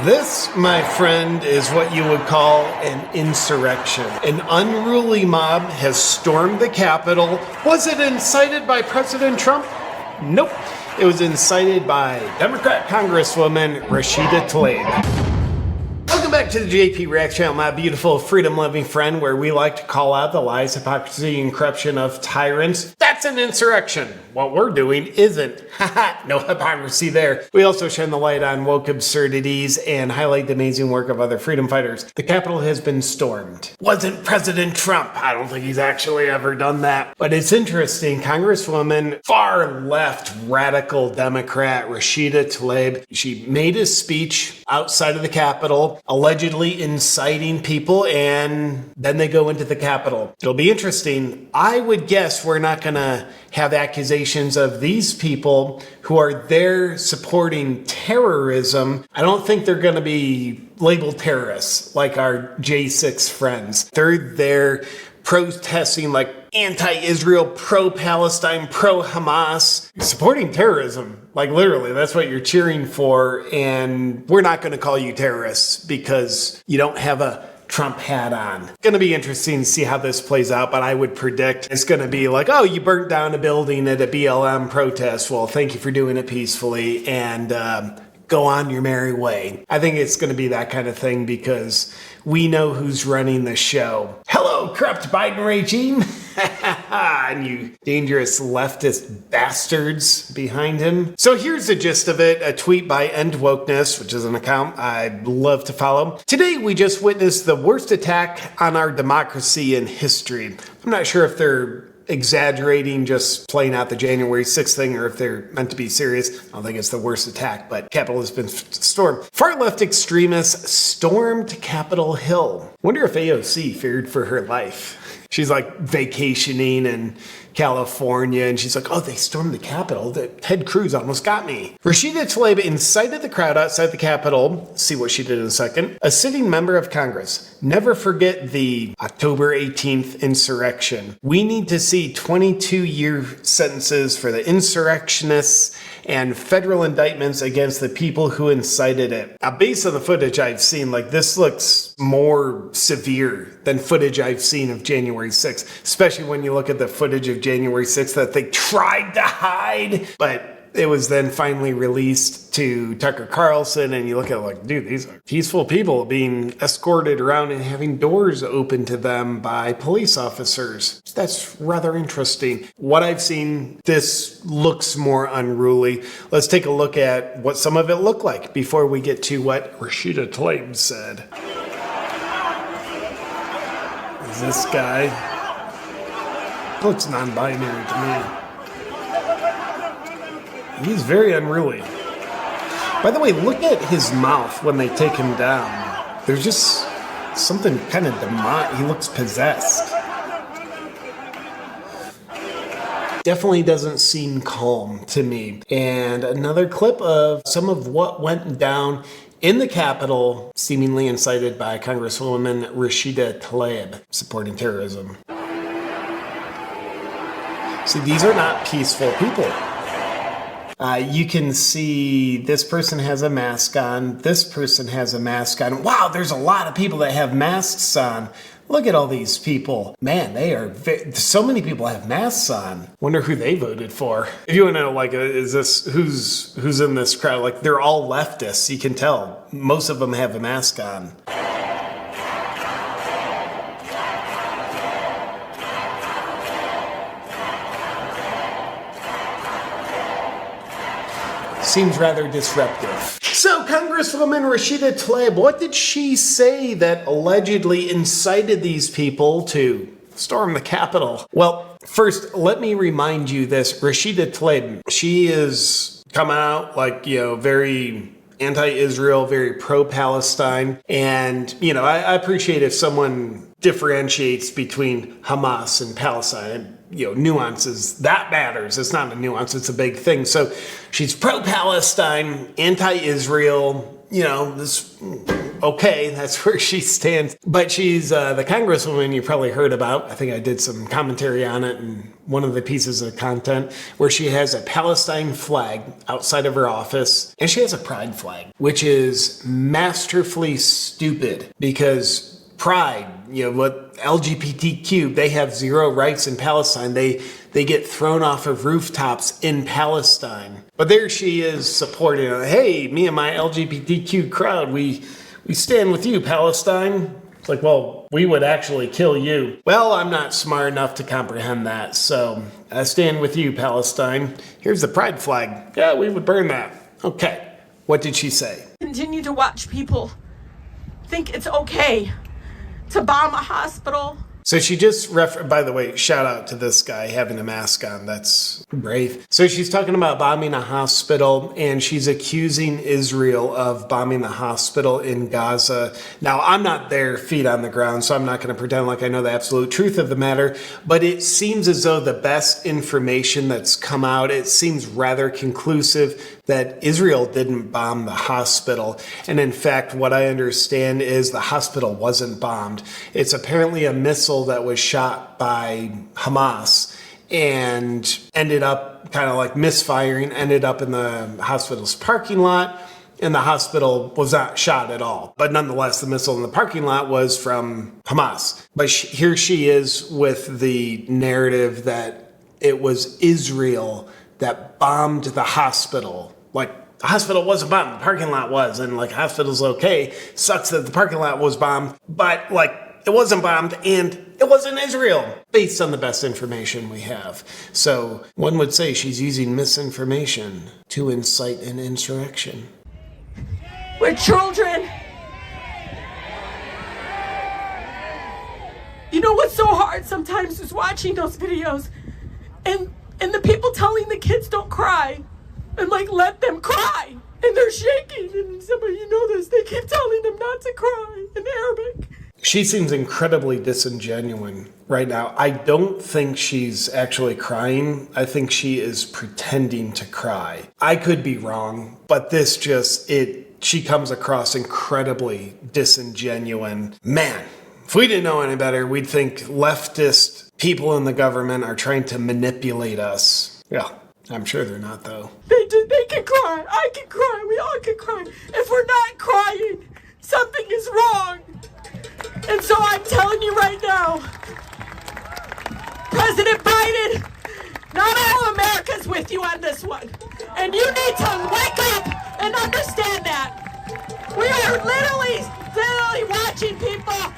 This, my friend, is what you would call an insurrection. An unruly mob has stormed the Capitol. Was it incited by President Trump? Nope. It was incited by Democrat Congresswoman Rashida Tlaib. Welcome back to the JP Reacts channel, my beautiful freedom-loving friend, where we like to call out the lies, hypocrisy, and corruption of tyrants. That's an insurrection. What we're doing isn't. Haha, no hypocrisy there. We also shine the light on woke absurdities and highlight the amazing work of other freedom fighters. The Capitol has been stormed. Wasn't President Trump. I don't think he's actually ever done that. But it's interesting. Congresswoman, far left radical Democrat Rashida Tlaib, she made a speech outside of the Capitol, allegedly inciting people, and then they go into the Capitol. It'll be interesting. I would guess we're not going to have accusations of these people who are there supporting terrorism. I don't think they're going to be labeled terrorists like our J6 friends. They're there protesting like anti-Israel, pro-Palestine, pro-Hamas, supporting terrorism. Like literally, that's what you're cheering for. And we're not going to call you terrorists because you don't have a Trump hat on. It's going to be interesting to see how this plays out, but I would predict it's going to be like, oh, you burnt down a building at a BLM protest. Well, thank you for doing it peacefully, and go on your merry way. I think it's going to be that kind of thing because we know who's running the show. Hello, corrupt Biden regime. And you dangerous leftist bastards behind him. So here's the gist of it. A tweet by End Wokeness, which is an account I'd love to follow. Today, we just witnessed the worst attack on our democracy in history. I'm not sure if they're exaggerating, just playing out the January 6th thing, or if they're meant to be serious. I don't think it's the worst attack, but Capitol has been stormed. Far left extremists stormed Capitol Hill. Wonder if AOC feared for her life. She's like vacationing in California, and she's like, oh, they stormed the Capitol. Ted Cruz almost got me. Rashida Tlaib incited the crowd outside the Capitol. See what she did in a second. A sitting member of Congress. Never forget the October 18th insurrection. We need to see 22-year sentences for the insurrectionists and federal indictments against the people who incited it. Now, based on the footage I've seen, like this looks more severe than footage I've seen of January 6th, especially when you look at the footage of January 6th that they tried to hide, but it was then finally released to Tucker Carlson, and you look at it like, dude, these are peaceful people being escorted around and having doors open to them by police officers. That's rather interesting. What I've seen, this looks more unruly. Let's take a look at what some of it looked like before we get to what Rashida Tlaib said. Is this guy? Looks non-binary to me. He's very unruly. By the way, look at his mouth when they take him down. There's just something kind of demonic. He looks possessed. Definitely doesn't seem calm to me. And another clip of some of what went down in the Capitol, seemingly incited by Congresswoman Rashida Tlaib, supporting terrorism. See, these are not peaceful people. You can see this person has a mask on. This person has a mask on. Wow, there's a lot of people that have masks on. Look at all these people. Man, they are so many people have masks on. Wonder who they voted for. If you want to know, like, is this who's in this crowd? Like, they're all leftists. You can tell most of them have a mask on. Seems rather disruptive. So, Congresswoman Rashida Tlaib, what did she say that allegedly incited these people to storm the Capitol? Well, first, let me remind you this. Rashida Tlaib, she is coming out like, very anti-Israel, very pro-Palestine. And, I appreciate if someone differentiates between Hamas and Palestine. Nuances, that matters. It's not a nuance, it's a big thing. So she's pro-Palestine, anti-Israel, this okay, that's where she stands. But she's the Congresswoman you probably heard about. I think I did some commentary on it in one of the pieces of content where she has a Palestine flag outside of her office, and she has a pride flag, which is masterfully stupid because pride, what LGBTQ, they have zero rights in Palestine. They get thrown off of rooftops in Palestine. But there she is supporting, hey, me and my LGBTQ crowd, we stand with you, Palestine. It's like, well, we would actually kill you. Well, I'm not smart enough to comprehend that, so I stand with you, Palestine. Here's the pride flag. Yeah, we would burn that. Okay, what did she say? Continue to watch people think it's okay to bomb a hospital. So she just by the way, shout out to this guy having a mask on. That's brave. So she's talking about bombing a hospital, and she's accusing Israel of bombing the hospital in Gaza. Now, I'm not there, feet on the ground, so I'm not going to pretend like I know the absolute truth of the matter, but it seems as though the best information that's come out, it seems rather conclusive that Israel didn't bomb the hospital. And in fact, what I understand is the hospital wasn't bombed. It's apparently a missile that was shot by Hamas and ended up kind of like misfiring, ended up in the hospital's parking lot, and the hospital was not shot at all. But nonetheless, the missile in the parking lot was from Hamas. But here she is with the narrative that it was Israel that bombed the hospital. Like, the hospital wasn't bombed, the parking lot was, and like, hospital's okay. Sucks that the parking lot was bombed, but like, it wasn't bombed, and it wasn't Israel, based on the best information we have. So one would say she's using misinformation to incite an insurrection. We're children. You know what's so hard sometimes is watching those videos and the people telling the kids don't cry and like let them cry. And they're shaking, and somebody, they keep telling them not to cry in Arabic. She seems incredibly disingenuous right now. I don't think she's actually crying. I think she is pretending to cry. I could be wrong, but she comes across incredibly disingenuous. Man, if we didn't know any better, we'd think leftist people in the government are trying to manipulate us. Yeah, I'm sure they're not, though. They can cry. I can cry. We all can cry. If we're not crying, something is wrong. And so I'm telling you right now, President Biden, not all America's with you on this one. And you need to wake up and understand that. We are literally watching people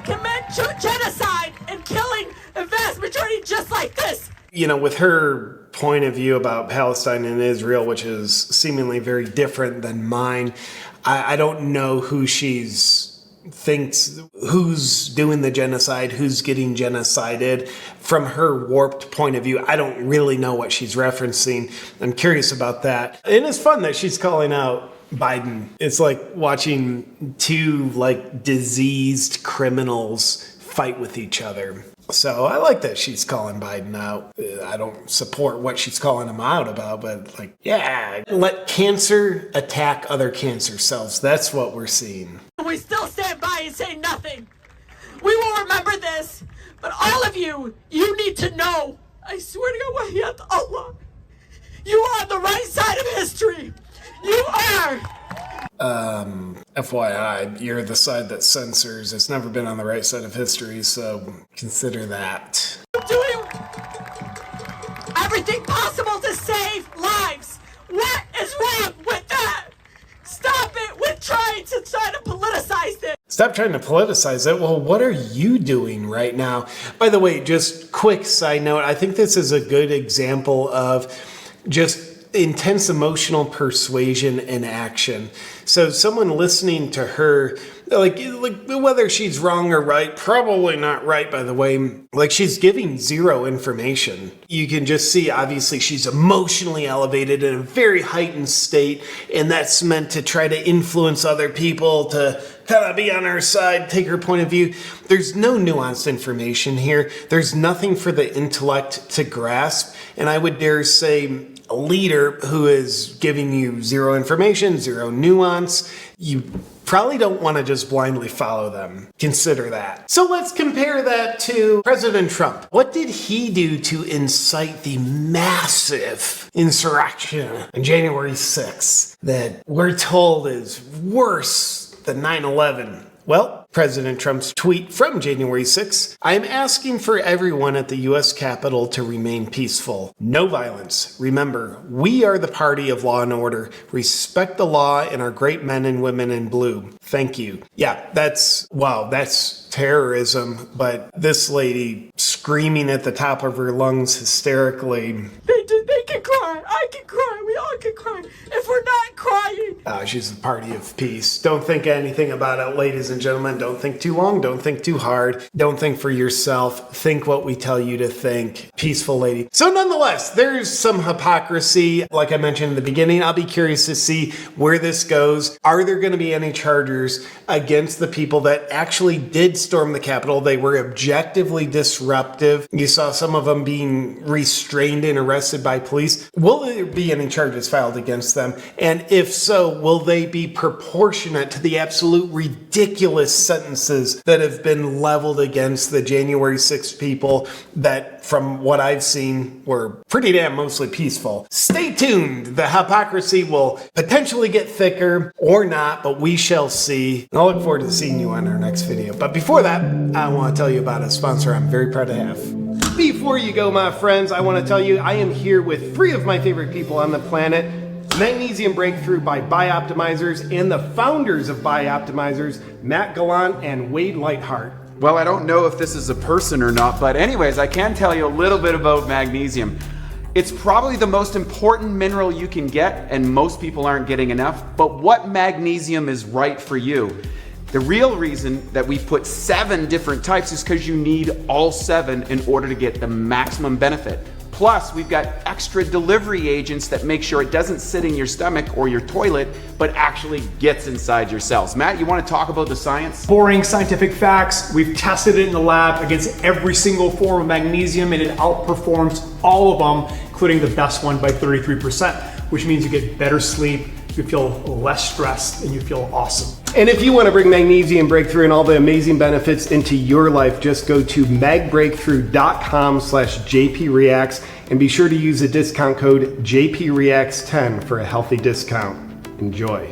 commit genocide and killing a vast majority just like this. With her point of view about Palestine and Israel, which is seemingly very different than mine, I don't know who thinks who's doing the genocide, who's getting genocided. From her warped point of view, I don't really know what she's referencing. I'm curious about that. And it's fun that she's calling out Biden. It's like watching two diseased criminals fight with each other. So I like that she's calling Biden out. I don't support what she's calling him out about, but let cancer attack other cancer cells. That's what we're seeing. We still stand by and say nothing. We will remember this, but all of you need to know, I swear to God, Wahyat Allah, you are on the right side of history. You are. FYI, you're the side that censors. It's never been on the right side of history, so consider that. Doing everything possible to save lives. What is wrong with that? Stop it with trying to politicize this. Stop trying to politicize it. Well, what are you doing right now? By the way, just quick side note, I think this is a good example of just intense emotional persuasion in action. So someone listening to her, like whether she's wrong or right, probably not right, by the way, she's giving zero information. You can just see, obviously, she's emotionally elevated in a very heightened state, and that's meant to try to influence other people to kind of be on her side, take her point of view. There's no nuanced information here. There's nothing for the intellect to grasp, and I would dare say a leader who is giving you zero information, zero nuance, you probably don't want to just blindly follow them. Consider that. So let's compare that to President Trump. What did he do to incite the massive insurrection on January 6th that we're told is worse than 9/11? Well, President Trump's tweet from January 6th, I am asking for everyone at the U.S. Capitol to remain peaceful. No violence. Remember, we are the party of law and order. Respect the law and our great men and women in blue. Thank you. Yeah, that's terrorism, but this lady screaming at the top of her lungs hysterically. They can cry. I can cry. We all can cry. If we're not crying. She's the party of peace. Don't think anything about it, ladies and gentlemen. Don't think too long. Don't think too hard. Don't think for yourself. Think what we tell you to think. Peaceful lady. So nonetheless, there's some hypocrisy. Like I mentioned in the beginning, I'll be curious to see where this goes. Are there going to be any charges against the people that actually did storm the Capitol? They were objectively disruptive. You saw some of them being restrained and arrested by police. Will there be any charges filed against them? And if so, will they be proportionate to the absolute ridiculous sentences that have been leveled against the January 6th people that, from what I've seen, were pretty damn mostly peaceful? Stay tuned. The hypocrisy will potentially get thicker or not, but we shall see. And I'll look forward to seeing you on our next video. But before that, I want to tell you about a sponsor I'm very proud to have. Before you go, my friends, I want to tell you I am here with three of my favorite people on the planet. Magnesium Breakthrough by Bioptimizers and the founders of Bioptimizers, Matt Gallant and Wade Lightheart. Well, I don't know if this is a person or not, but anyways, I can tell you a little bit about magnesium. It's probably the most important mineral you can get, and most people aren't getting enough. But what magnesium is right for you? The real reason that we put 7 different types is because you need all 7 in order to get the maximum benefit. Plus, we've got extra delivery agents that make sure it doesn't sit in your stomach or your toilet, but actually gets inside your cells. Matt, you want to talk about the science? Boring scientific facts. We've tested it in the lab against every single form of magnesium, and it outperforms all of them, including the best one by 33%, which means you get better sleep, you feel less stressed, and you feel awesome. And if you want to bring Magnesium Breakthrough and all the amazing benefits into your life, just go to magbreakthrough.com/JPReacts and be sure to use the discount code JPReacts10 for a healthy discount. Enjoy.